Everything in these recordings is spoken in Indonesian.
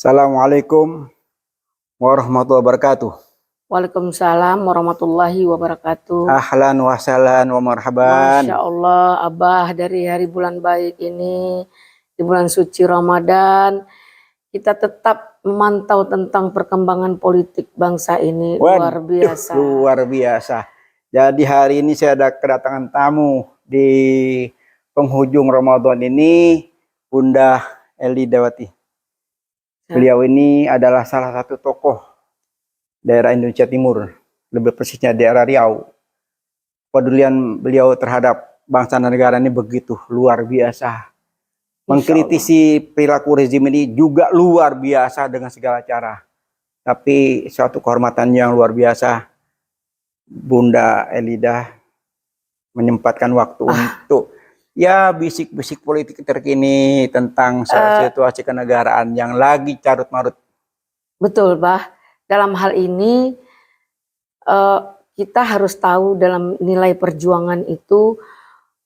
Assalamualaikum warahmatullahi wabarakatuh. Waalaikumsalam warahmatullahi wabarakatuh. Ahlan wa sahlan wa marhaban. Masya Allah, Abah, dari hari bulan baik ini, di bulan suci Ramadan, kita tetap memantau tentang perkembangan politik bangsa ini. Luar biasa. Luar biasa. Jadi hari ini saya ada kedatangan tamu di penghujung Ramadan ini, Bunda Eli Dawati. Beliau ini adalah salah satu tokoh daerah Indonesia Timur, lebih persisnya daerah Riau. Pedulian beliau terhadap bangsa dan negara ini begitu luar biasa. Mengkritisi perilaku rezim ini juga luar biasa dengan segala cara. Tapi suatu kehormatan yang luar biasa, Bunda Elida menyempatkan waktu untuk bisik-bisik politik terkini tentang situasi kenegaraan yang lagi carut-marut. Betul, Bah. Dalam hal ini kita harus tahu dalam nilai perjuangan itu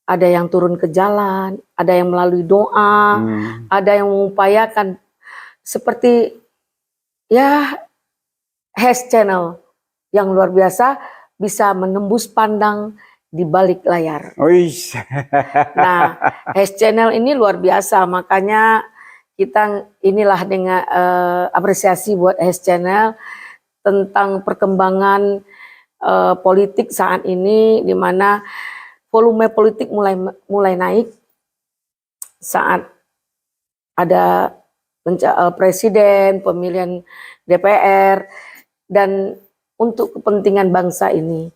ada yang turun ke jalan, ada yang melalui doa, ada yang mengupayakan seperti Hes Channel yang luar biasa bisa menembus pandang di balik layar. Nah, Hes Channel ini luar biasa, makanya kita inilah dengan apresiasi buat Hes Channel tentang perkembangan politik saat ini, di mana volume politik mulai naik saat ada presiden, pemilihan DPR, dan untuk kepentingan bangsa ini.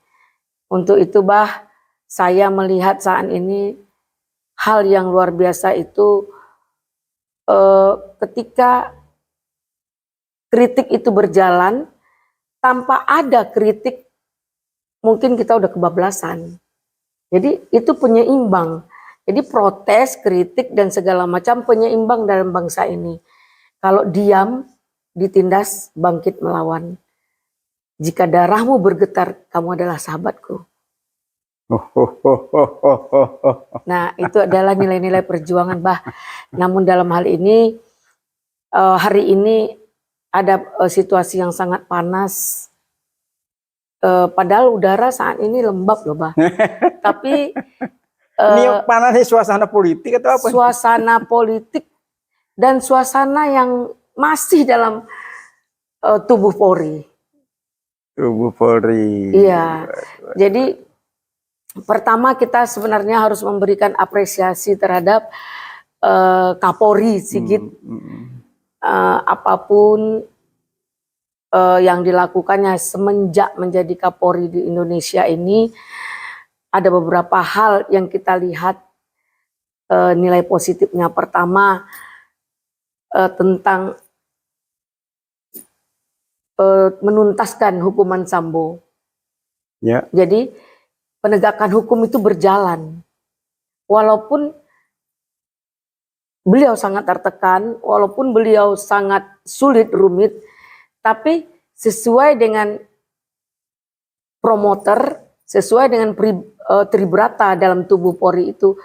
Untuk itu, Bah, saya melihat saat ini hal yang luar biasa itu ketika kritik itu berjalan, tanpa ada kritik mungkin kita udah kebablasan. Jadi itu penyeimbang. Jadi protes, kritik, dan segala macam penyeimbang dalam bangsa ini. Kalau diam, ditindas, bangkit melawan. Jika darahmu bergetar, kamu adalah sahabatku. Nah, itu adalah nilai-nilai perjuangan, Bah. Namun dalam hal ini, hari ini ada situasi yang sangat panas. Padahal udara saat ini lembab loh, Bah. Tapi ini panasnya suasana politik atau apa? Suasana politik dan suasana yang masih dalam tubuh Polri. Tubuh Polri. Iya. Jadi pertama kita sebenarnya harus memberikan apresiasi terhadap Kapolri Sigit. Apapun yang dilakukannya semenjak menjadi Kapolri di Indonesia ini, ada beberapa hal yang kita lihat nilai positifnya. Pertama, tentang menuntaskan hukuman Sambo. Ya. Jadi penegakan hukum itu berjalan. Walaupun beliau sangat tertekan, walaupun beliau sangat sulit, rumit, tapi sesuai dengan promoter, sesuai dengan tribrata dalam tubuh Polri itu,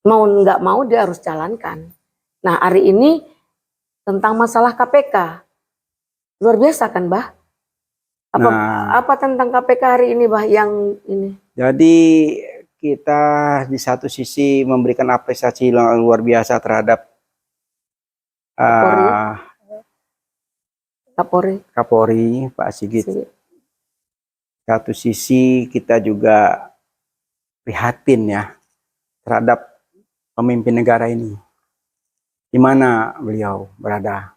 mau nggak mau dia harus jalankan. Nah, hari ini tentang masalah KPK. Luar biasa kan, Bah? Apa tentang KPK hari ini, Bah, yang ini? Jadi kita di satu sisi memberikan apresiasi yang luar biasa terhadap Kapolri Pak Sigit. Satu sisi kita juga prihatin ya terhadap pemimpin negara ini. Di mana beliau berada?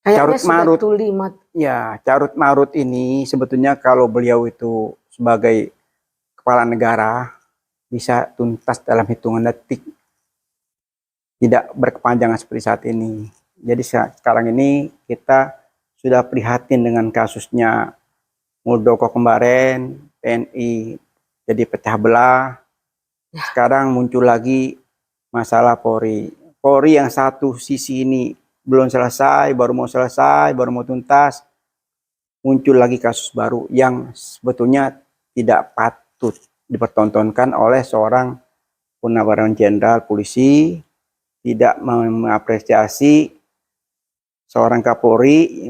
Carut marut. Ya, carut marut ini sebetulnya kalau beliau itu sebagai kepala negara bisa tuntas dalam hitungan detik. Tidak berkepanjangan seperti saat ini. Jadi sekarang ini kita sudah prihatin dengan kasusnya Muldoko kemarin, TNI jadi pecah belah. Sekarang muncul lagi masalah Polri. Polri yang satu sisi ini belum selesai, baru mau selesai, baru mau tuntas. Muncul lagi kasus baru yang sebetulnya tidak patut dipertontonkan oleh seorang Purnawirawan Jenderal Polisi tidak mengapresiasi seorang Kapolri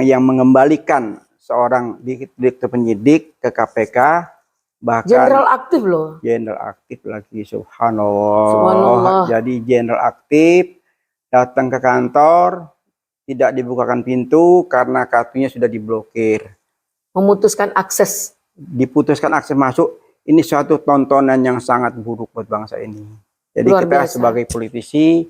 yang mengembalikan seorang direktur penyidik ke KPK, bahkan Jenderal aktif loh. jenderal aktif lagi, subhanallah. Subhanallah. Jadi jenderal aktif datang ke kantor, tidak dibukakan pintu karena kartunya sudah diblokir. Memutuskan akses. Diputuskan akses masuk. Ini suatu tontonan yang sangat buruk buat bangsa ini. Jadi Luar kita biasa. sebagai politisi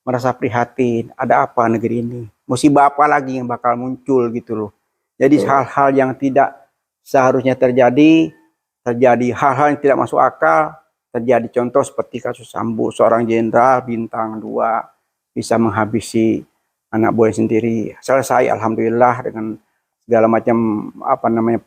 merasa prihatin. Ada apa negeri ini? Musibah apa lagi yang bakal muncul gitu loh. Jadi hal-hal yang tidak seharusnya terjadi. Hal-hal yang tidak masuk akal terjadi. Contoh seperti kasus Sambo, seorang jenderal bintang 2 bisa menghabisi anak buah sendiri. Selesai alhamdulillah dengan segala macam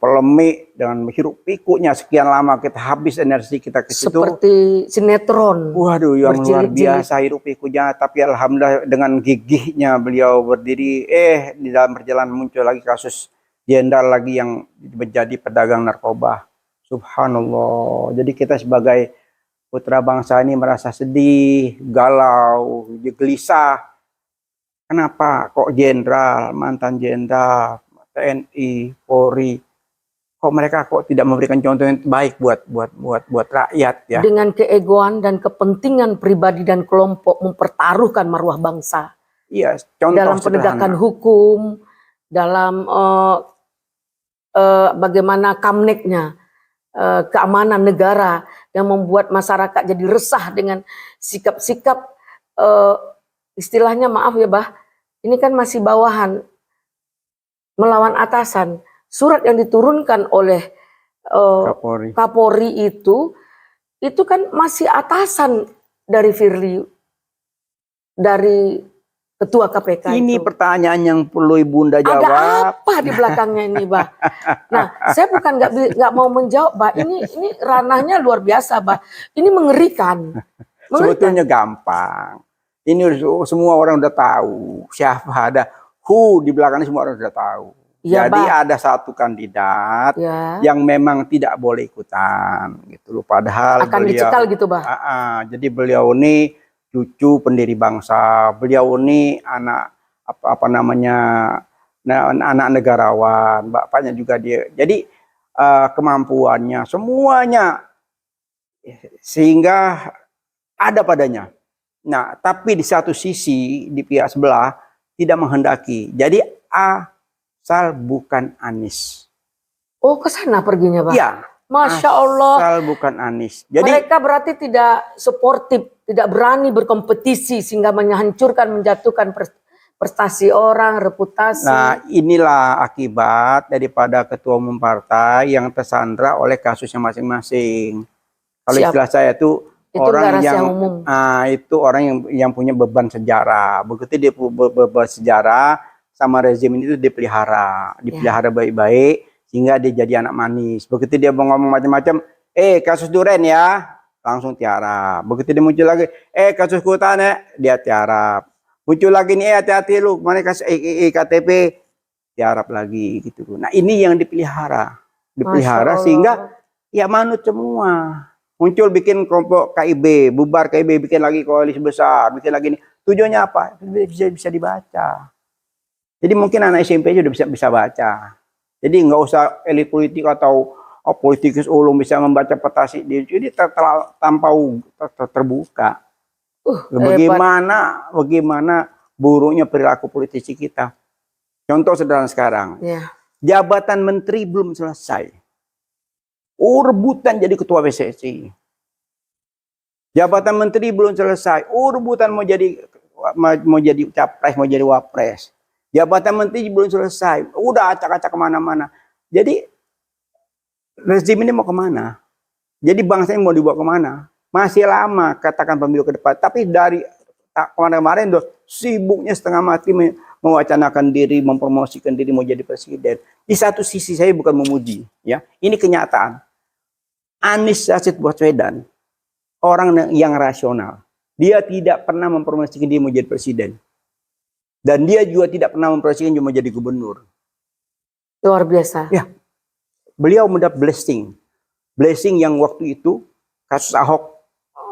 polemik, dengan hiruk pikuknya sekian lama, kita habis energi kita ke situ. Seperti sinetron. Waduh, yang luar berjilid-jilid. biasa hiruk pikuknya, tapi alhamdulillah dengan gigihnya beliau berdiri, di dalam perjalanan muncul lagi kasus jenderal lagi yang menjadi pedagang narkoba. Subhanallah. Jadi kita sebagai putra bangsa ini merasa sedih, galau, gelisah. Kenapa kok jenderal, mantan jenderal, TNI, Polri, kok mereka kok tidak memberikan contoh yang baik buat rakyat ya? Dengan keegoan dan kepentingan pribadi dan kelompok mempertaruhkan marwah bangsa. Iya, contoh dalam penegakan sederhana. hukum, dalam bagaimana kamneknya, keamanan negara yang membuat masyarakat jadi resah dengan sikap-sikap istilahnya, maaf ya Bah, ini kan masih bawahan melawan atasan. Surat yang diturunkan oleh Kapolri itu kan masih atasan dari Firly, dari Ketua KPK. Ini itu. pertanyaan yang perlu Ibunda jawab. Ada apa di belakangnya ini, Bah? Nah, saya bukan nggak mau menjawab, Bah. Ini ranahnya luar biasa, Bah. Ini mengerikan. Sebetulnya gampang. Ini semua orang udah tahu siapa, ada di belakangnya, semua orang udah tahu. Ya, jadi Bah. ada satu kandidat ya, yang memang tidak boleh ikutan gitu loh. Padahal akan beliau dicekal gitu, Bah. Jadi beliau ini cucu pendiri bangsa. Beliau ini anak anak negarawan. Bapaknya juga dia. Jadi kemampuannya semuanya sehingga ada padanya. Nah, tapi di satu sisi di pihak sebelah tidak menghendaki. Jadi asal bukan Anies. Oh, ke sana perginya, Bah? Iya. Masya Allah. Asal bukan Anies. Jadi mereka berarti tidak suportif, tidak berani berkompetisi sehingga menghancurkan, menjatuhkan prestasi orang, reputasi. Nah, inilah akibat daripada ketua umum partai yang tersandra oleh kasusnya masing-masing. Kalau istilah saya itu orang yang umum. Itu orang yang punya beban sejarah. Begitu dia beban sejarah, sama rezim ini itu dipelihara baik-baik sehingga dia jadi anak manis. Begitu dia ngomong macam-macam, kasus Duren ya, langsung tiarap. Begitu dia muncul lagi, kasus Kutan ya, dia tiarap. Muncul lagi nih, hati-hati lu, mana kasus KTP, tiarap lagi gitu. Nah, ini yang dipelihara sehingga ya manut semua. Muncul bikin kelompok KIB, bubar KIB, bikin lagi koalisi besar, bikin lagi ini. Tujuannya apa? Bisa dibaca. Jadi mungkin anak SMP sudah bisa baca. Jadi nggak usah elit politik atau politikus ulung bisa membaca petasi. Jadi terbuka. Bagaimana buruknya perilaku politisi kita. Contoh sederhana sekarang. Yeah. Jabatan menteri belum selesai. Rebutan jadi ketua PSSI. Jabatan menteri belum selesai. Rebutan mau jadi capres, mau jadi wapres. Jabatan menteri belum selesai. Udah acak-acak kemana-mana. Jadi rezim ini mau kemana? Jadi bangsa ini mau dibawa kemana? Masih lama katakan pemilu ke depan. Tapi dari kemarin-kemarin sibuknya setengah mati mewacanakan diri, mempromosikan diri mau jadi presiden. Di satu sisi saya bukan memuji, ya. Ini kenyataan. Anies Rashid Baswedan orang yang rasional. Dia tidak pernah mempromosikan diri mau jadi presiden. Dan dia juga tidak pernah mempromosikan dia mau jadi gubernur. Luar biasa. Ya. Beliau mendapat blessing. Blessing yang waktu itu kasus Ahok.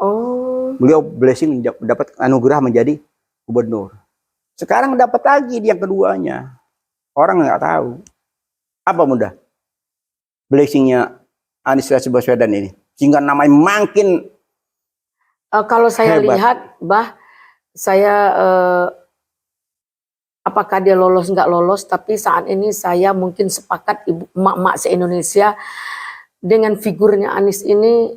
Oh. Beliau blessing dapat anugerah menjadi gubernur. Sekarang dapat lagi yang keduanya. Orang nggak tahu. Apa mudah? Blessingnya Anies Rashid Baswedan ini. Sehingga namanya makin Kalau saya hebat. lihat, Bah, saya apakah dia lolos nggak lolos, tapi saat ini saya mungkin sepakat ibu emak-emak se-Indonesia dengan figurnya Anies ini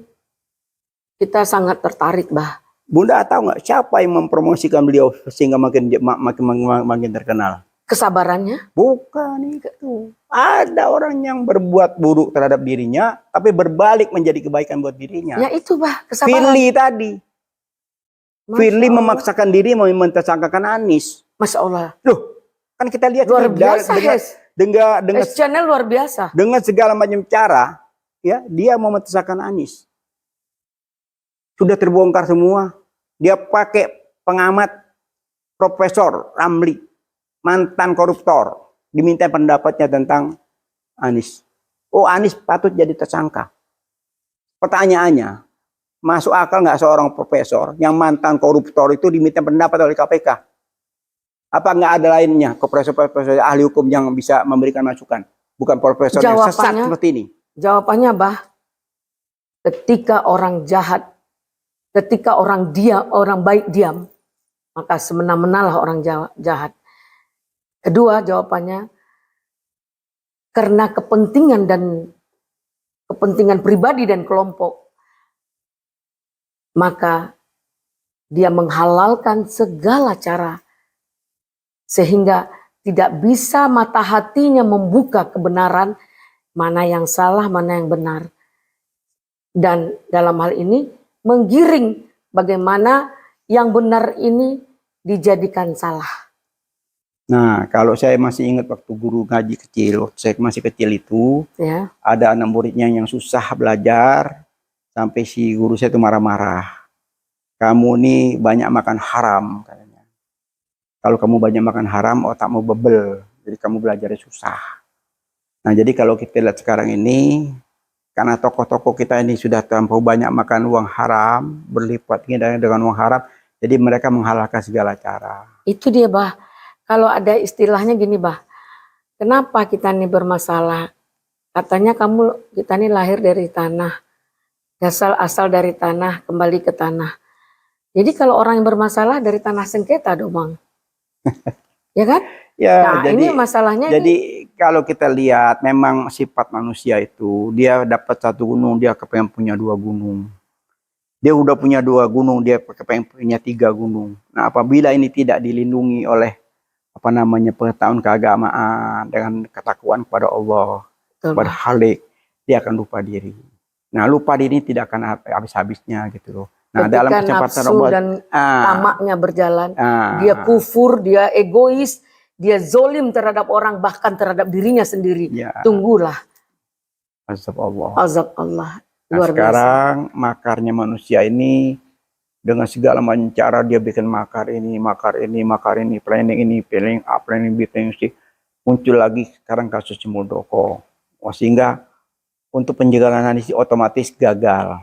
kita sangat tertarik, Bah. Bunda tahu nggak siapa yang mempromosikan beliau sehingga makin terkenal? Kesabarannya, Bukan itu. Ada orang yang berbuat buruk terhadap dirinya, tapi berbalik menjadi kebaikan buat dirinya. ya itu, Bah, kesabaran. Firly tadi. Masya Firly Allah. memaksakan diri mentersangkakan Anies. Masya Allah. Loh, kan kita lihat Luar ini biasa, guys. dengan Channel luar biasa. dengan segala macam cara, ya dia mau mentersangkakan Anies. Sudah terbongkar semua. Dia pakai pengamat Profesor Ramli, mantan koruptor, diminta pendapatnya tentang Anies. Oh, Anies patut jadi tersangka. Pertanyaannya, masuk akal nggak seorang profesor yang mantan koruptor itu diminta pendapat oleh KPK? Apa nggak ada lainnya profesor ahli hukum yang bisa memberikan masukan? Bukan profesor yang sesat seperti ini. Jawabannya, Bah, ketika orang jahat, ketika orang baik diam, maka semena-menalah orang jahat. Kedua jawabannya, karena kepentingan pribadi dan kelompok, maka dia menghalalkan segala cara sehingga tidak bisa mata hatinya membuka kebenaran, mana yang salah, mana yang benar. Dan dalam hal ini menggiring bagaimana yang benar ini dijadikan salah. Nah, kalau saya masih ingat waktu guru ngaji kecil, waktu saya masih kecil itu, Ya. ada anak muridnya yang susah belajar, sampai si guru saya itu marah-marah. Kamu nih banyak makan haram, katanya. Kalau kamu banyak makan haram, otakmu bebel, jadi kamu belajarnya susah. Nah, jadi kalau kita lihat sekarang ini, karena tokoh-tokoh kita ini sudah terlampau banyak makan uang haram, berlipat dengan uang haram, jadi mereka menghalalkan segala cara. Itu dia, Bah. Kalau ada istilahnya gini, Bah. Kenapa kita ini bermasalah? Katanya kita ini lahir dari tanah. Asal dari tanah, kembali ke tanah. Jadi kalau orang yang bermasalah dari tanah sengketa dong, Bang. Ya kan? Ya, Nah, ini masalahnya. Jadi kalau kita lihat memang sifat manusia itu, dia dapat satu gunung, dia kepengen punya 2 gunung. Dia udah punya 2 gunung, dia kepengen punya 3 gunung. Nah, apabila ini tidak dilindungi oleh pengetahuan keagamaan dengan ketakwaan kepada Allah, kepada Khalik, dia akan lupa diri. Nah, lupa diri tidak akan habis-habisnya gitu loh. Nah, ketika dalam kesempatan nafsu dan tamaknya berjalan, dia kufur, dia egois, dia zolim terhadap orang, bahkan terhadap dirinya sendiri. Ya. Tunggulah azab Allah. Azab Allah. Nah, sekarang makarnya manusia ini dengan segala macam cara dia bikin makar ini, planning A, planning B, planning C. Muncul lagi sekarang kasus Muldoko. Sehingga untuk penjagalan Anies otomatis gagal.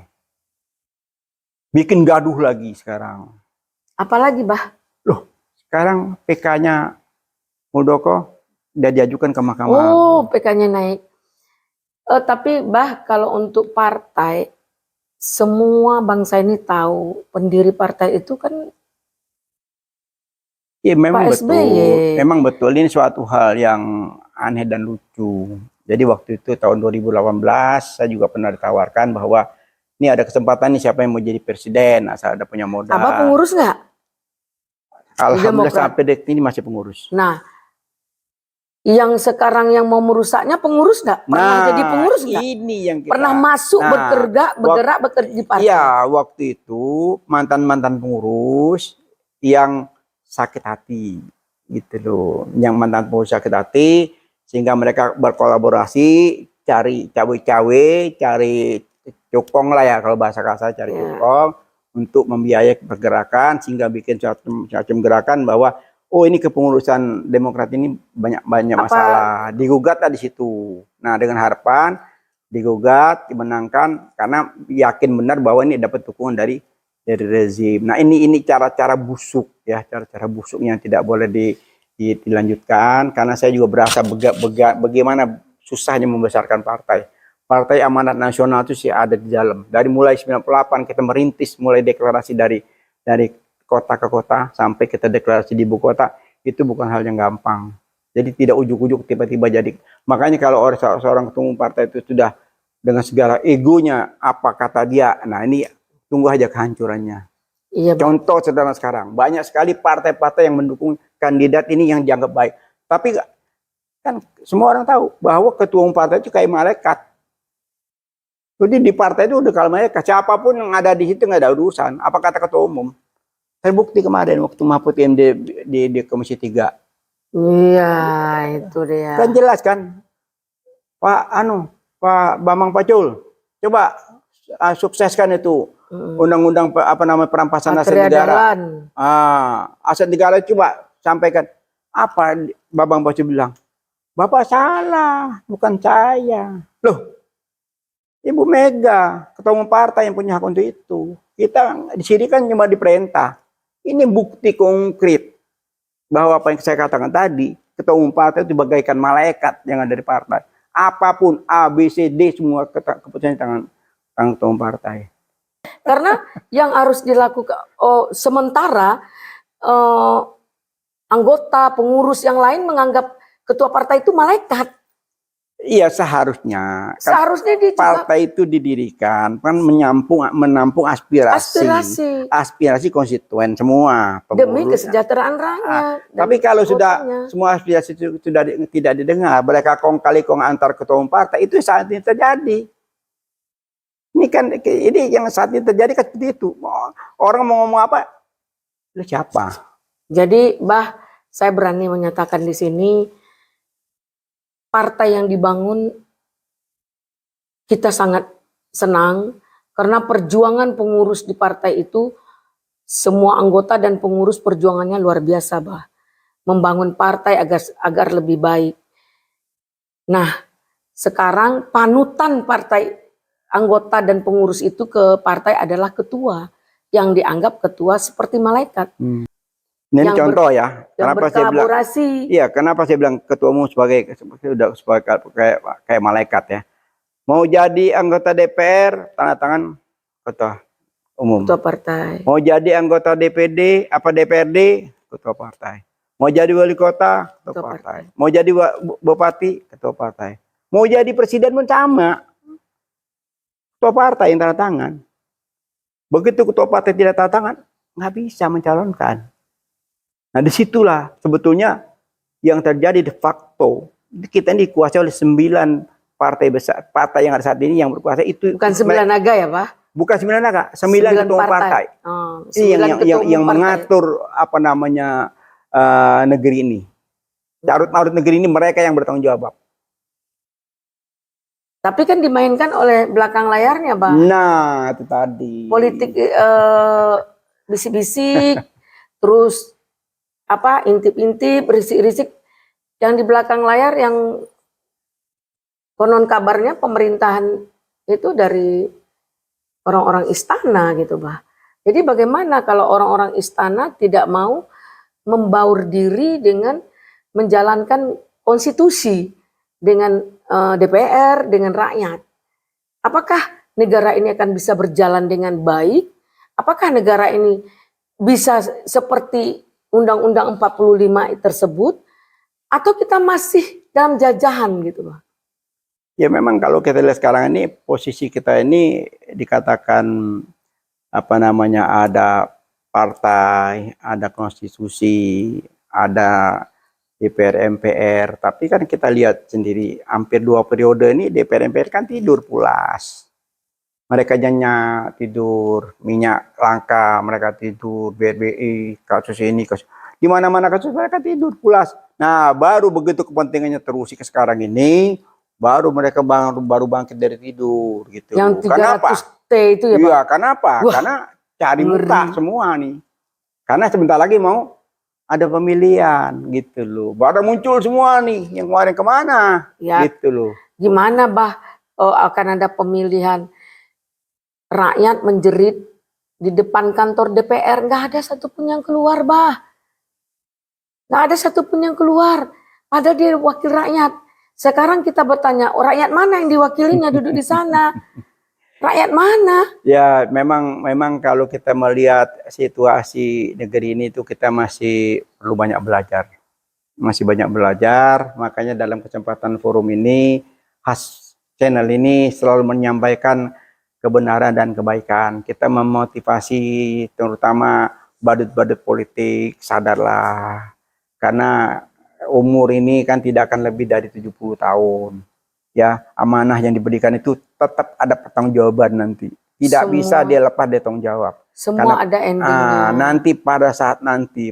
Bikin gaduh lagi sekarang. Apalagi, Bah? Loh, sekarang PK-nya Muldoko udah diajukan ke mahkamah. Oh, PK-nya naik. Tapi, Bah, kalau untuk partai, semua bangsa ini tahu pendiri partai itu kan ya, memang Pak betul. SBY. Memang betul, ini suatu hal yang aneh dan lucu. Jadi waktu itu tahun 2018 saya juga pernah ditawarkan bahwa ini ada kesempatan nih siapa yang mau jadi presiden asal ada punya modal. Abah pengurus nggak? Alhamdulillah sampai detik ini masih pengurus. Nah, yang sekarang yang mau merusaknya pengurus nggak? Pernah jadi pengurus nggak? Ini yang kita, pernah masuk bergerak bekerja di partai. Iya, waktu itu mantan pengurus yang sakit hati gitu loh, yang mantan pengurus sakit hati sehingga mereka berkolaborasi cari cawe-cawe, cari cukong lah ya kalau bahasa kasar, cari cukong untuk membiayai pergerakan sehingga bikin semacam gerakan bahwa oh ini kepengurusan Demokrat ini banyak masalah, digugat di situ. Nah, dengan harapan digugat, dimenangkan karena yakin benar bahwa ini dapat dukungan dari dari rezim. Nah ini cara-cara busuk ya, cara-cara busuk yang tidak boleh dilanjutkan, karena saya juga berasa bagaimana susahnya membesarkan partai. Partai Amanat Nasional itu sih ada di dalam. Dari mulai 98 kita merintis, mulai deklarasi dari kota ke kota sampai kita deklarasi di ibu kota, itu bukan hal yang gampang. Jadi tidak ujuk-ujuk tiba-tiba jadi. Makanya kalau seorang ketua umum partai itu sudah dengan segala egonya apa kata dia, nah ini tunggu aja kehancurannya. Iya, Contoh sederhana sekarang, banyak sekali partai-partai yang mendukung kandidat ini yang dianggap baik. Tapi kan semua orang tahu bahwa ketua umum partai itu kayak malaikat. Jadi di partai itu udah kalau malaikat, siapapun yang ada di situ nggak ada urusan. Apa kata ketua umum? Terbukti kemarin waktu Mahfud MD di Komisi 3. iya itu dia. Kan jelas kan, Pak Bambang Pacul, coba sukseskan itu undang-undang perampasan aset negara. Aset negara coba sampaikan. Apa Bambang Pacul bilang? Bapak salah, bukan saya. Loh, Ibu Mega, ketua umum partai yang punya hak untuk itu. Kita di sini kan cuma diperintah. Ini bukti konkret bahwa apa yang saya katakan tadi, ketua umum partai itu bagaikan malaikat yang ada di partai. Apapun A, B, C, D semua keputusan di tangan ketua umum partai. Karena yang harus dilakukan sementara anggota pengurus yang lain menganggap ketua partai itu malaikat. Iya seharusnya. Seharusnya dia juga partai itu didirikan kan menampung aspirasi konstituen semua pengurus. Demi kesejahteraan rakyat. Tapi kalau sudah semua aspirasi itu sudah tidak didengar, mereka kong kali kong antar ketua umum partai, itu saat ini terjadi. Ini yang saat ini terjadi kan seperti itu. Orang mau ngomong apa? Lu siapa? Jadi, saya berani menyatakan di sini, partai yang dibangun kita sangat senang karena perjuangan pengurus di partai itu semua anggota dan pengurus perjuangannya luar biasa, membangun partai agar lebih baik. Nah, sekarang panutan partai anggota dan pengurus itu ke partai adalah ketua yang dianggap ketua seperti malaikat. Ini contoh ya. Kenapa saya bilang? Iya, kenapa saya bilang ketua umum sebagai kayak malaikat ya. Mau jadi anggota DPR, tanda tangan ketua umum. Ketua partai. Mau jadi anggota DPD, DPRD, ketua partai. Mau jadi wali kota, ketua partai. Mau jadi bupati, ketua partai. Mau jadi presiden pun sama. Ketua partai yang tanda tangan. Begitu ketua partai tidak tanda tangan, nggak bisa mencalonkan. Nah disitulah sebetulnya yang terjadi de facto. Kita ini dikuasai oleh 9 partai besar. Partai yang ada saat ini yang berkuasa itu. Bukan 9 naga ya Pak? Bukan 9 naga, 9 ketua umum partai. Ini yang mengatur negeri ini. Carut-marut negeri ini mereka yang bertanggung jawab. Tapi kan dimainkan oleh belakang layarnya Pak. Nah itu tadi. Politik bisik-bisik, terus intip-intip, risik-risik yang di belakang layar yang konon kabarnya pemerintahan itu dari orang-orang istana gitu Bah. Jadi bagaimana kalau orang-orang istana tidak mau membaur diri dengan menjalankan konstitusi dengan DPR, dengan rakyat. Apakah negara ini akan bisa berjalan dengan baik? Apakah negara ini bisa seperti Undang-Undang 45 tersebut, atau kita masih dalam jajahan gitu Pak? Ya memang kalau kita lihat sekarang ini posisi kita ini dikatakan ada partai, ada konstitusi, ada DPR MPR, tapi kan kita lihat sendiri hampir 2 periode ini DPR MPR kan tidur pulas. Mereka nyenyak tidur, minyak langka mereka tidur, BRBI kasus ini kasus di mana-mana kasus mereka tidur pulas. Nah baru begitu kepentingannya terusik ke sekarang ini, baru mereka baru bangkit dari tidur gitu. Yang 300 kenapa? T itu ya Pak? Iya, kenapa? Wah, karena cari muka semua nih. Karena sebentar lagi mau ada pemilihan gitu loh. Baru muncul semua nih yang kemarin kemana ya, gitu loh. Gimana akan ada pemilihan, rakyat menjerit di depan kantor DPR, nggak ada satupun yang keluar, bah. Nggak ada satupun yang keluar. Padahal dia wakil rakyat. Sekarang kita bertanya, oh, rakyat mana yang diwakilinya duduk di sana? Rakyat mana? Ya, memang kalau kita melihat situasi negeri ini itu kita masih perlu banyak belajar. Masih banyak belajar, makanya dalam kesempatan forum ini, khas channel ini selalu menyampaikan kebenaran dan kebaikan. Kita memotivasi terutama badut-badut politik, sadarlah. Karena umur ini kan tidak akan lebih dari 70 tahun. Ya, amanah yang diberikan itu tetap ada pertanggungjawaban nanti. Tidak bisa dia lepas dari tanggung jawab. Semua ada endingnya. Nanti pada saat nanti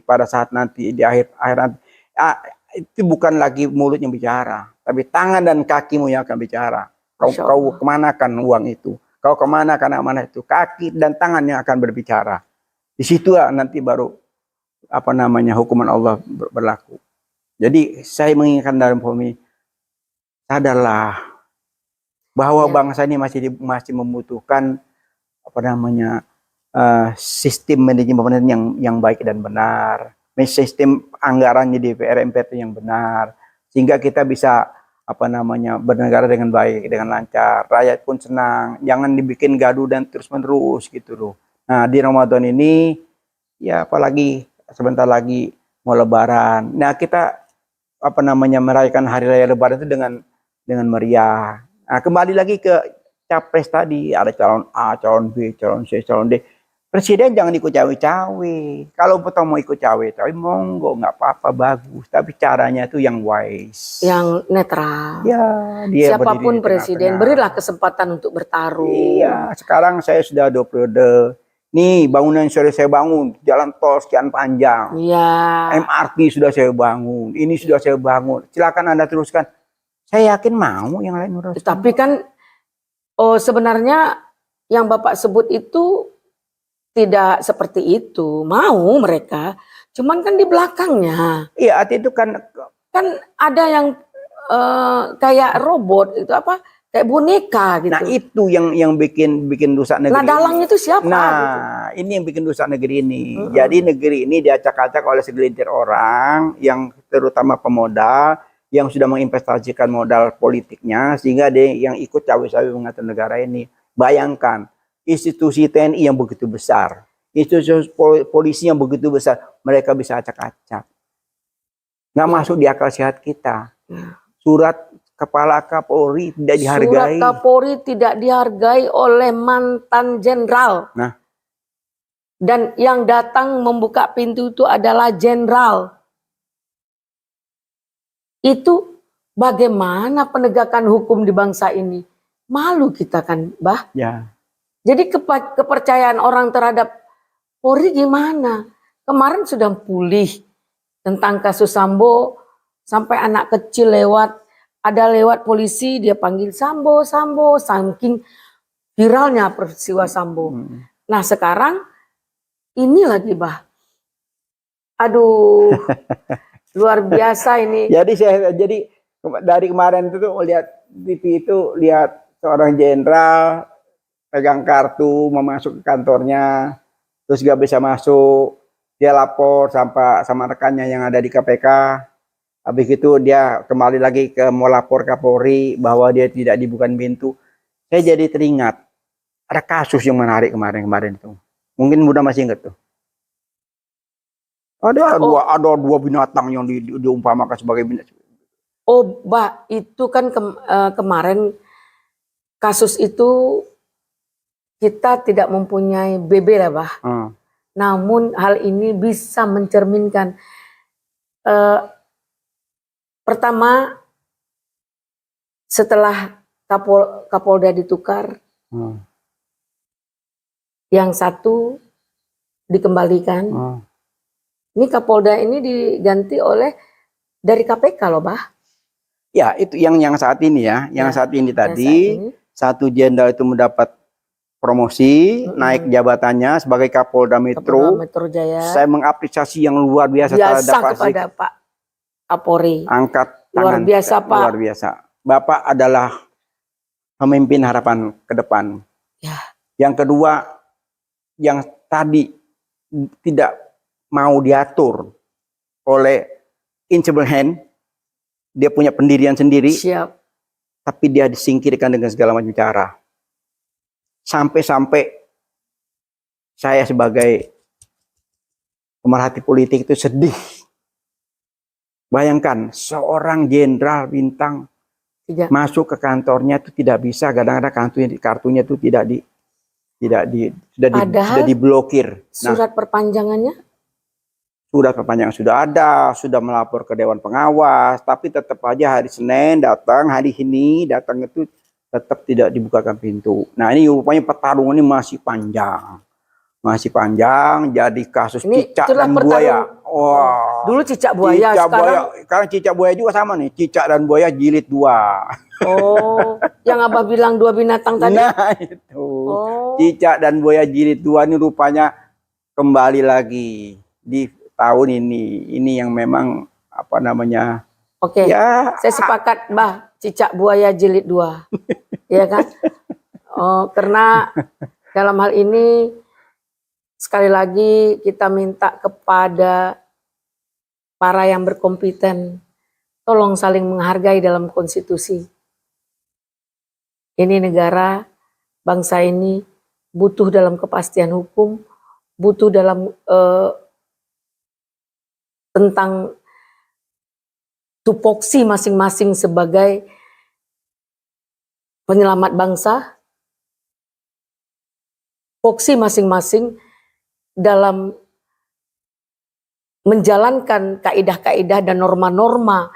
di akhir nanti, itu bukan lagi mulut yang bicara, tapi tangan dan kakimu yang akan bicara. Kau kemanakan uang itu? Kau kemanakan amanah itu? Kaki dan tangan yang akan berbicara. Di situ nanti baru hukuman Allah berlaku. Jadi saya mengingatkan dalam forum ini, sadarlah bahwa bangsa ini masih membutuhkan sistem manajemen yang baik dan benar, sistem anggarannya DPR MPR yang benar, sehingga kita bisa bernegara dengan baik, dengan lancar, rakyat pun senang, jangan dibikin gaduh dan terus menerus gitu loh. Nah, di Ramadan ini ya apalagi sebentar lagi mau Lebaran. Nah, kita merayakan hari raya Lebaran itu dengan meriah. Nah, kembali lagi ke capres tadi, ada calon A, calon B, calon C, calon D. Presiden jangan ikut cawe-cawe. Kalau mau ikut cawe-cawe, monggo, nggak apa-apa, bagus. Tapi caranya itu yang wise, yang netral. Ya, dia siapapun presiden, berilah kesempatan untuk bertarung. Iya, sekarang saya sudah 2 periode. Nih, bangunan sudah saya bangun, jalan tol sekian panjang. Iya. MRT sudah saya bangun, ini sudah saya bangun. Silakan Anda teruskan. Saya yakin mau yang lain urus. Tapi kan sebenarnya yang Bapak sebut itu tidak seperti itu. Mau mereka, cuman kan di belakangnya. Iya, itu kan ada yang kayak robot itu kayak boneka gitu. Nah, itu yang bikin rusak negeri. Nah, dalang itu siapa? Nah, gitu. ini yang bikin rusak negeri ini. Jadi negeri ini diacak-acak oleh segelintir orang yang terutama pemodal yang sudah menginvestasikan modal politiknya sehingga dia yang ikut cawe-cawe mengatur negara ini. Bayangkan institusi TNI yang begitu besar, institusi polisi yang begitu besar, mereka bisa acak-acak. Nggak masuk di akal sehat kita. Surat Kepala Kapolri tidak dihargai. Surat Kapolri tidak dihargai oleh mantan jenderal. Nah, dan yang datang membuka pintu itu adalah jenderal. Itu bagaimana penegakan hukum di bangsa ini? Malu kita kan, Bah. Ya. Jadi kepercayaan orang terhadap Polri gimana? Kemarin sudah pulih tentang kasus Sambo, sampai anak kecil ada lewat polisi, dia panggil Sambo, saking viralnya peristiwa Sambo. Nah, sekarang ini lagi, Bah. Aduh, luar biasa ini. Jadi dari kemarin itu lihat TV itu, lihat seorang jenderal pegang kartu mau masuk ke kantornya, terus gak bisa masuk, dia lapor sama rekannya yang ada di KPK. Habis itu dia kembali lagi mau lapor Kapolri bahwa dia tidak dibuka pintu. Saya jadi teringat ada kasus yang menarik kemarin itu. Mungkin Bunda masih ingat tuh. Ada dua binatang yang diumpamakan sebagai binatang. Oh, Mbak, itu kan kemarin kasus itu kita tidak mempunyai BB lah, Bah. Namun hal ini bisa mencerminkan pertama, setelah Kapolda ditukar, yang satu dikembalikan. Ini Kapolda ini diganti oleh dari KPK loh, Bah. Ya, itu yang saat ini ya, yang saat ini tadi, satu jenderal itu mendapat promosi, naik jabatannya sebagai Kapolda Metro. Metro Jaya. Saya mengapresiasi yang luar biasa kepada Pak Kapolri. Angkat tangan. Luar biasa, Pak. Luar biasa. Bapak adalah pemimpin harapan ke depan. Ya. Yang kedua, yang tadi tidak mau diatur oleh invisible hand, dia punya pendirian sendiri, Siap. tapi dia disingkirkan dengan segala macam cara. Sampai-sampai saya sebagai pemerhati politik itu sedih. Bayangkan seorang jenderal bintang Tidak. masuk ke kantornya itu tidak bisa, kadang-kadang kartunya itu sudah diblokir. Surat perpanjangannya? Surat perpanjangan sudah ada, sudah melapor ke Dewan Pengawas, tapi tetap aja hari Senin datang, hari ini datang itu tetap tidak dibukakan pintu. Nah ini rupanya pertarungan ini masih panjang. Masih panjang, jadi kasus Ini cicak dan buaya. Wah. Dulu cicak buaya, sekarang cicak buaya juga sama nih, cicak dan buaya jilid 2. Oh, yang Abah bilang 2 binatang tadi? Nah itu, Oh. cicak dan buaya jilid 2 ini rupanya kembali lagi di tahun ini. Ini yang memang apa namanya? Oke, ya, saya sepakat, Bah, cicak buaya jilid 2. Iya kan? Oh, karena dalam hal ini sekali lagi kita minta kepada para yang berkompeten, tolong saling menghargai dalam konstitusi. Ini negara, bangsa ini butuh dalam kepastian hukum, butuh dalam tentang tupoksi masing-masing sebagai penyelamat bangsa, tupoksi masing-masing dalam menjalankan kaidah-kaidah dan norma-norma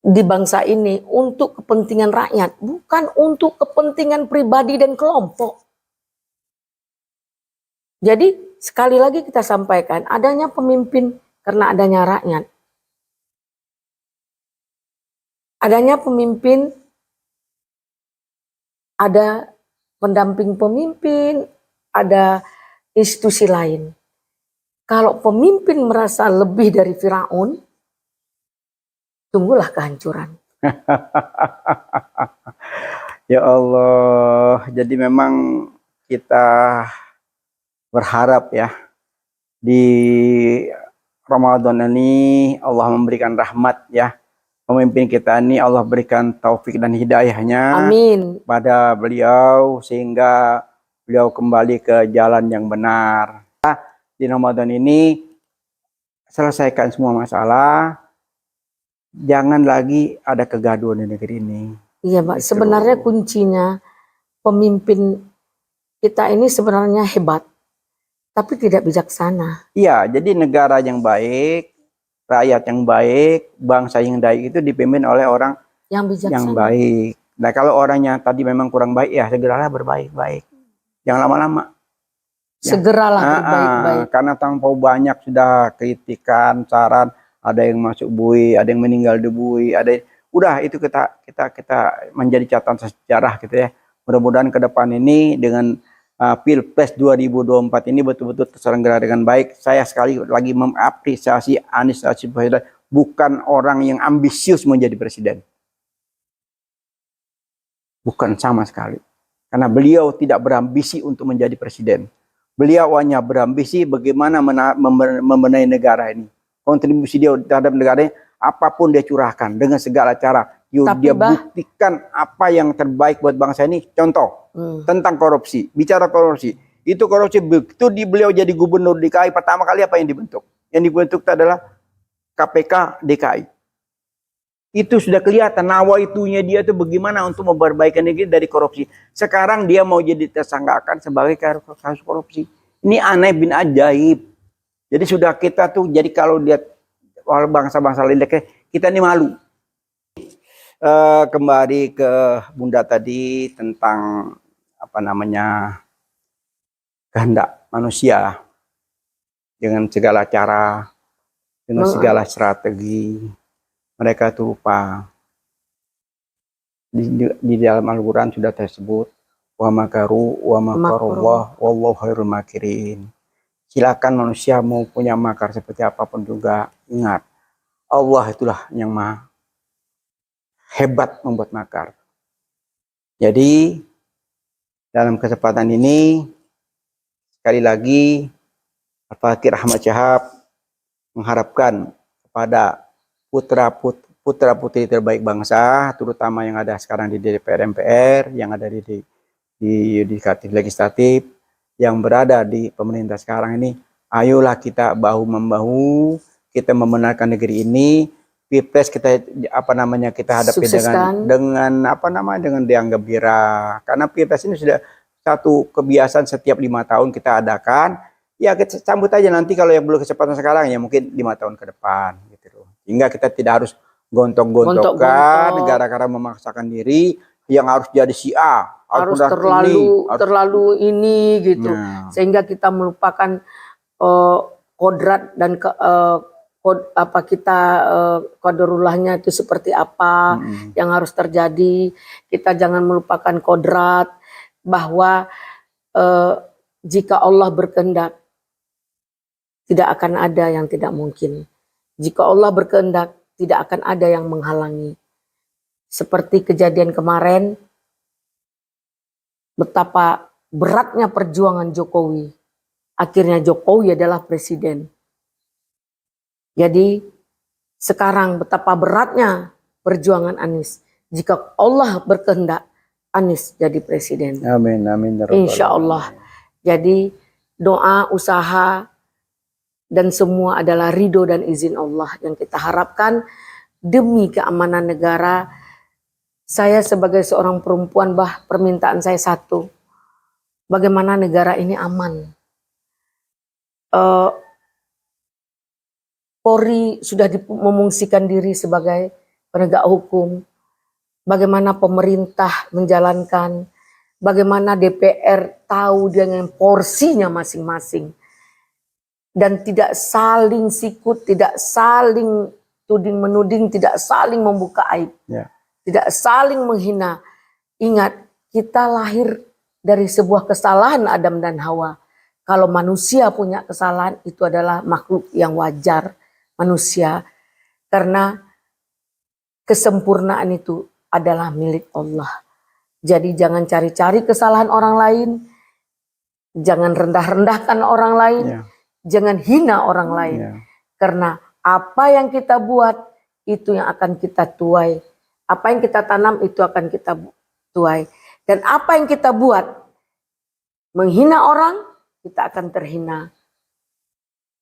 di bangsa ini untuk kepentingan rakyat, bukan untuk kepentingan pribadi dan kelompok. Jadi sekali lagi kita sampaikan, adanya pemimpin karena adanya rakyat. Adanya pemimpin, ada pendamping pemimpin, ada institusi lain. Kalau pemimpin merasa lebih dari Firaun, tunggulah kehancuran. Ya Allah, jadi memang kita berharap ya di Ramadan ini Allah memberikan rahmat ya. Pemimpin kita ini Allah berikan taufik dan hidayahnya. Amin. Pada beliau sehingga beliau kembali ke jalan yang benar. Di Ramadan ini selesaikan semua masalah. Jangan lagi ada kegaduhan di negeri ini. Iya, Pak. Gitu. Sebenarnya kuncinya pemimpin kita ini sebenarnya hebat, tapi tidak bijaksana. Iya, jadi negara yang baik, rakyat yang baik, bangsa yang baik itu dipimpin oleh orang yang bijaksana, yang baik. Nah, kalau orangnya tadi memang kurang baik, ya segeralah berbaik-baik. Jangan lama-lama. Segeralah berbaik-baik. Karena terlampau banyak sudah kritikan, saran, ada yang masuk bui, ada yang meninggal di bui, udah itu kita menjadi catatan sejarah gitu ya. Mudah-mudahan ke depan ini dengan Pilpres 2024 ini betul-betul terselenggara dengan baik. Saya sekali lagi mengapresiasi Anies Rashid Baswedan, bukan orang yang ambisius menjadi presiden. Bukan sama sekali. Karena beliau tidak berambisi untuk menjadi presiden. Beliau hanya berambisi bagaimana membenahi negara ini. Kontribusi dia terhadap negara ini, apapun dia curahkan dengan segala cara. Dia buktikan apa yang terbaik buat bangsa ini. Contoh, tentang korupsi. Bicara korupsi. Itu korupsi begitu beliau jadi gubernur DKI, pertama kali apa yang dibentuk? Yang dibentuk adalah KPK DKI. Itu sudah kelihatan nawaitunya dia itu bagaimana untuk memperbaikan negeri dari korupsi. Sekarang dia mau jadi tersangkakan sebagai kasus korupsi. Ini aneh bin ajaib. Jadi sudah kita tuh, jadi kalau lihat bangsa-bangsa lain, kita ini malu. Kembali ke Bunda tadi tentang apa namanya kehendak manusia dengan segala cara, dengan segala strategi. Mereka itu lupa. Di dalam Al-Quran sudah tersebut, wa makaru wa makarullah wallahu khairul makirin. Silakan manusia mau punya makar seperti apapun juga, ingat Allah itulah yang maha hebat membuat makar. Jadi dalam kesempatan ini sekali lagi Al-Fakir Ahmad Syahab mengharapkan kepada putra-putri terbaik bangsa, terutama yang ada sekarang di DPR MPR, yang ada di yudikatif legislatif, yang berada di pemerintah sekarang ini, ayolah kita bahu-membahu, kita membenarkan negeri ini. Pilpres kita kita hadapi dengan riang gembira, karena Pilpres ini sudah satu kebiasaan setiap 5 tahun kita adakan. Ya kita sambut aja, nanti kalau yang belum kecepatan sekarang ya mungkin 5 tahun ke depan gitu loh. Hingga kita tidak harus gontok-gontokan negara-negara memaksakan diri yang harus jadi si A, harus terlalu ini gitu. Nah. Sehingga kita melupakan kodrat dan qadarullahnya itu seperti apa yang harus terjadi. Kita jangan melupakan kodrat bahwa jika Allah berkehendak tidak akan ada yang tidak mungkin. Jika Allah berkehendak, tidak akan ada yang menghalangi. Seperti kejadian kemarin, betapa beratnya perjuangan Jokowi. Akhirnya Jokowi adalah presiden. Jadi, sekarang betapa beratnya perjuangan Anies. Jika Allah berkehendak, Anies jadi presiden. Amin, amin. Insya Allah. Jadi, doa, usaha, dan semua adalah ridho dan izin Allah yang kita harapkan demi keamanan negara. Saya sebagai seorang perempuan, permintaan saya satu, bagaimana negara ini aman. Polri sudah memungsikan diri sebagai penegak hukum, bagaimana pemerintah menjalankan, bagaimana DPR tahu dengan porsinya masing-masing. Dan tidak saling sikut, tidak saling tuding-menuding, tidak saling membuka aib. Tidak saling menghina. Ingat, kita lahir dari sebuah kesalahan Adam dan Hawa. Kalau manusia punya kesalahan, itu adalah makhluk yang wajar, manusia. Karena kesempurnaan itu adalah milik Allah. Jadi jangan cari-cari kesalahan orang lain, jangan rendah-rendahkan orang lain, jangan hina orang lain. Karena apa yang kita buat, itu yang akan kita tuai. Apa yang kita tanam, itu akan kita tuai. Dan apa yang kita buat, menghina orang, kita akan terhina.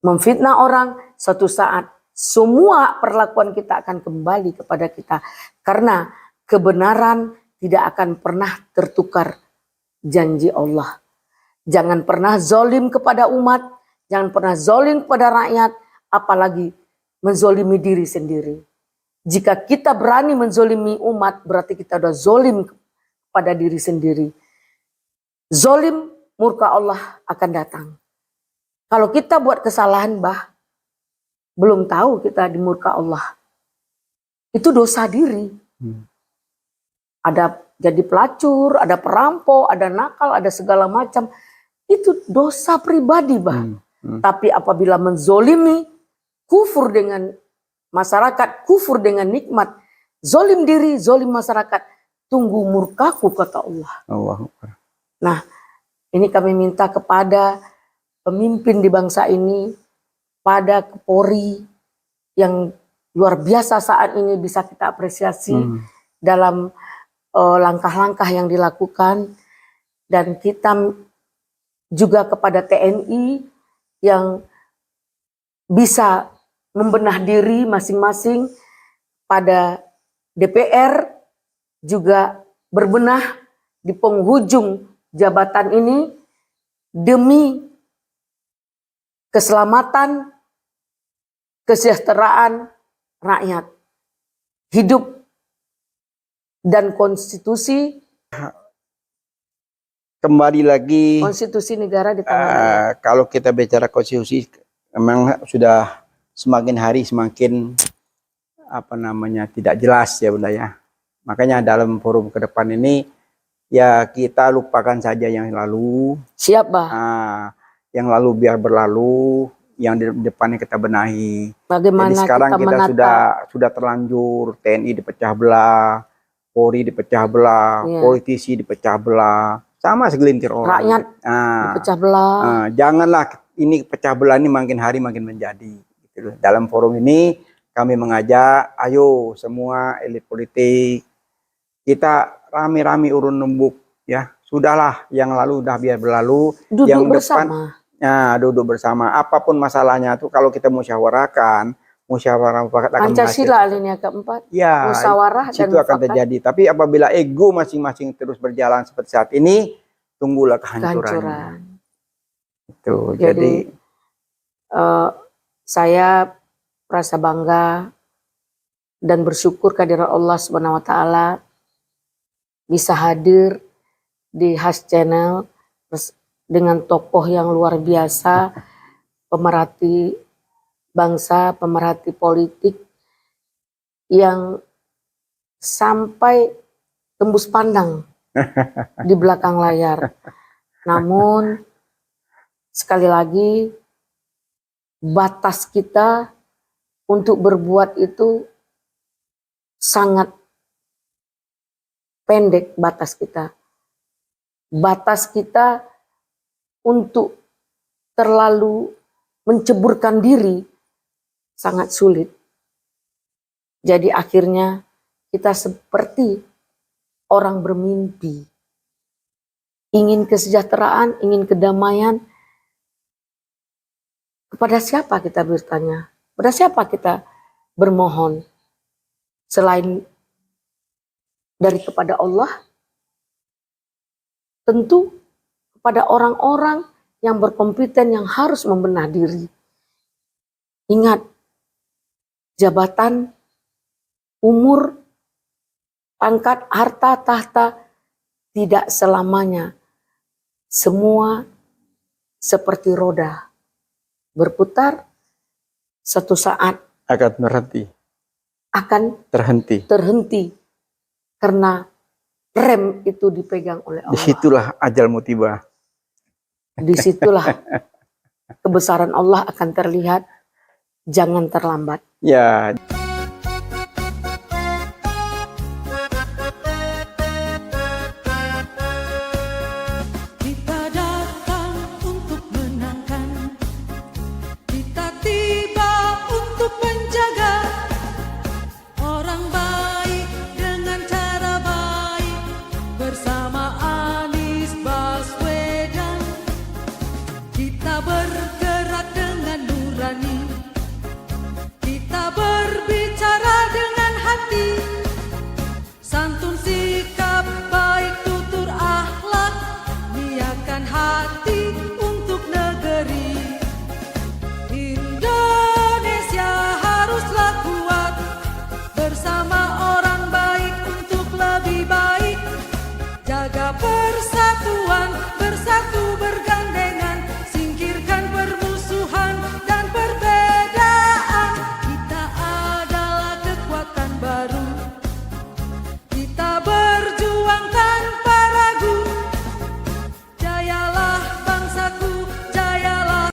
Memfitnah orang, suatu saat, semua perlakuan kita akan kembali kepada kita. Karena kebenaran tidak akan pernah tertukar janji Allah. Jangan pernah zolim kepada umat, jangan pernah zolim kepada rakyat, apalagi menzolimi diri sendiri. Jika kita berani menzolimi umat, berarti kita sudah zolim kepada diri sendiri. Zolim, murka Allah akan datang. Kalau kita buat kesalahan, belum tahu kita di murka Allah. Itu dosa diri. Ada jadi pelacur, ada perampok, ada nakal, ada segala macam. Itu dosa pribadi, Tapi apabila menzolimi, kufur dengan masyarakat, kufur dengan nikmat, zolim diri, zolim masyarakat, tunggu murkaku, kata Allah. Nah, ini kami minta kepada pemimpin di bangsa ini, pada Polri yang luar biasa saat ini bisa kita apresiasi dalam langkah-langkah yang dilakukan, dan kita juga kepada TNI yang bisa membenah diri masing-masing, pada DPR juga berbenah di penghujung jabatan ini demi keselamatan, kesejahteraan rakyat, hidup dan konstitusi. Kembali lagi, konstitusi negara di tangan kalau kita bicara konstitusi, memang sudah semakin hari semakin tidak jelas ya Bunda ya. Makanya dalam forum ke depan ini ya kita lupakan saja yang lalu. Siap, yang lalu biar berlalu, yang di depannya kita benahi. Bagaimana jadi sekarang kita menata? sudah terlanjur TNI dipecah belah, Polri dipecah belah, politisi dipecah belah. sama segelintir orang. Rakyat Nah, pecah belah. janganlah ini pecah belah ini makin hari makin menjadi. Gitu loh. Dalam forum ini kami mengajak, ayo semua elit politik, kita rame-rame urun rembuk ya. Sudahlah yang lalu udah biar berlalu. Duduk yang bersama. Nah, duduk bersama. Apapun masalahnya tuh kalau kita musyawarahkan, musyawarah mufakat akan Pancasila menghasilkan. alinea keempat. Ya, Musyawarah dan itu akan mufakat. terjadi. Tapi apabila ego masing-masing terus berjalan seperti saat ini, tunggulah kehancurannya. Kehancuran. Itu. Jadi saya merasa bangga dan bersyukur kehadirat Allah Subhanahu wa taala bisa hadir di Has Channel dengan tokoh yang luar biasa, pemerhati bangsa, pemerhati politik yang sampai tembus pandang di belakang layar. Namun sekali lagi batas kita untuk berbuat itu sangat pendek, batas kita. Batas kita untuk terlalu menceburkan diri sangat sulit. Jadi akhirnya kita seperti orang bermimpi. Ingin kesejahteraan, ingin kedamaian. Kepada siapa kita bertanya? Kepada siapa kita bermohon? Selain dari kepada Allah, tentu kepada orang-orang yang berkompeten yang harus membenah diri. Ingat, jabatan, umur, pangkat, harta, tahta tidak selamanya. Semua seperti roda berputar, satu saat Akan berhenti. akan terhenti karena rem itu dipegang oleh Allah. Disitulah ajalmu tiba. Disitulah kebesaran Allah akan terlihat. Jangan terlambat. Ya.